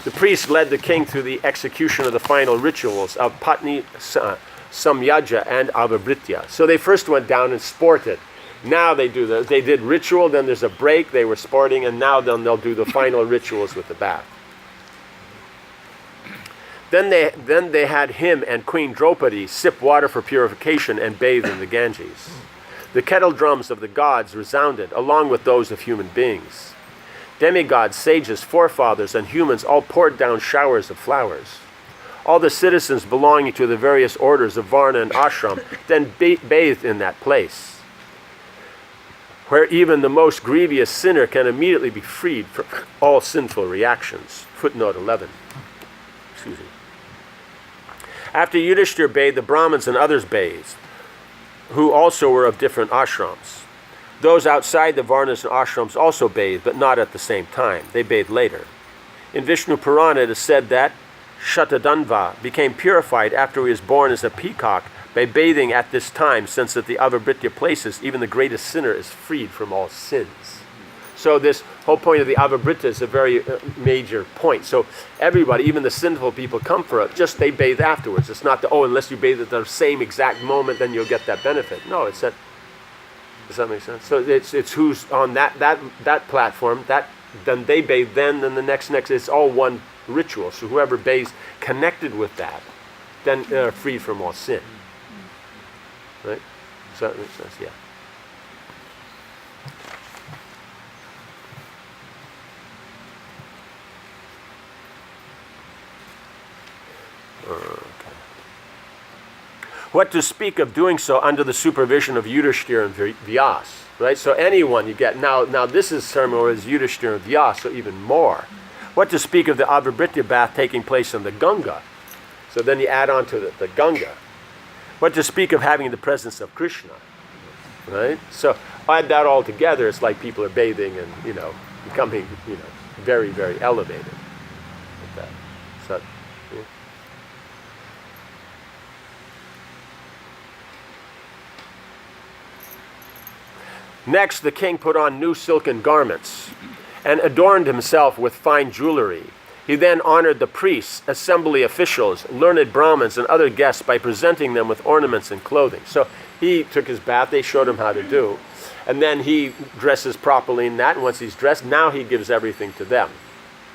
The priest led the king through the execution of the final rituals of Patni Samyaja and Avabritya. So they first went down and sported. Now they did ritual, then there's a break, they were sporting, and now they'll do the final rituals with the bath. Then they had him and Queen Draupadi sip water for purification and bathe in the Ganges. The kettle drums of the gods resounded, along with those of human beings. Demigods, sages, forefathers, and humans all poured down showers of flowers. All the citizens belonging to the various orders of Varna and Ashram then bathed in that place, where even the most grievous sinner can immediately be freed from all sinful reactions. Footnote 11. Excuse me. After Yudhishthira bathed, the Brahmins and others bathed, who also were of different ashrams. Those outside the Varnas and ashrams also bathed, but not at the same time. They bathed later. In Vishnu Purana it is said that Shatadanva became purified after he was born as a peacock by bathing at this time, since at the Avabritya places even the greatest sinner is freed from all sins. So this whole point of the Avabritya is a very major point. So everybody, even the sinful people, come for it. Just they bathe afterwards. It's not unless you bathe at the same exact moment, then you'll get that benefit. No, it's that. Does that make sense? So it's who's on that platform. Then they bathe. Then the next. It's all one ritual. So whoever bathes connected with that, then freed from all sin. Right? So that makes sense. Yeah. Okay. What to speak of doing so under the supervision of Yudhishthira and Vyas, right? So anyone you get, now this is ceremony is Yudhishthira and Vyas, so even more. What to speak of the Avabritya bath taking place in the Ganga? So then you add on to the Ganga. What to speak of having the presence of Krishna, right? So add that all together, it's like people are bathing and, becoming, very, very elevated with that. So, yeah. Next, the king put on new silken garments and adorned himself with fine jewelry. He then honored the priests, assembly officials, learned Brahmins, and other guests by presenting them with ornaments and clothing. So he took his bath, they showed him how to do, and then he dresses properly in that, and once he's dressed, now he gives everything to them.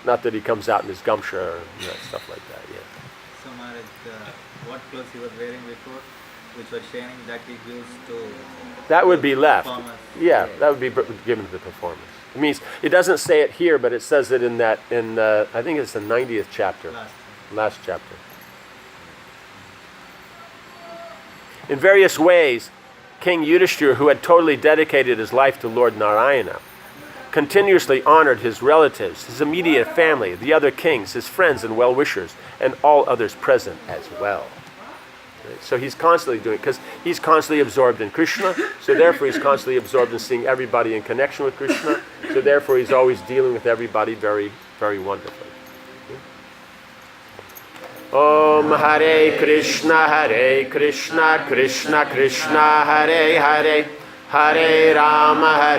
Not that he comes out in his gumsha or stuff like that, yeah. So Maharaj, what clothes he was wearing before, which was shining, that he gives to... That would be left. Performance. Yeah, that would be given to the performance. It means, it doesn't say it here, but it says it in I think it's the 90th chapter. Last chapter. In various ways, King Yudhishthira, who had totally dedicated his life to Lord Narayana, continuously honored his relatives, his immediate family, the other kings, his friends and well-wishers, and all others present as well. So he's constantly doing it because he's constantly absorbed in Krishna, so therefore he's constantly absorbed in seeing everybody in connection with Krishna, so therefore he's always dealing with everybody very, very wonderfully. Om Hare Krishna, Krishna Krishna, Hare Hare, Hare Rama,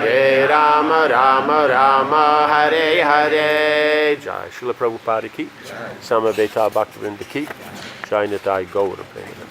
Rama Rama, Hare Hare. Jai Srila Prabhupada ki, Samaveta Bhaktividya ki, Jai Nitai Gaura Prema.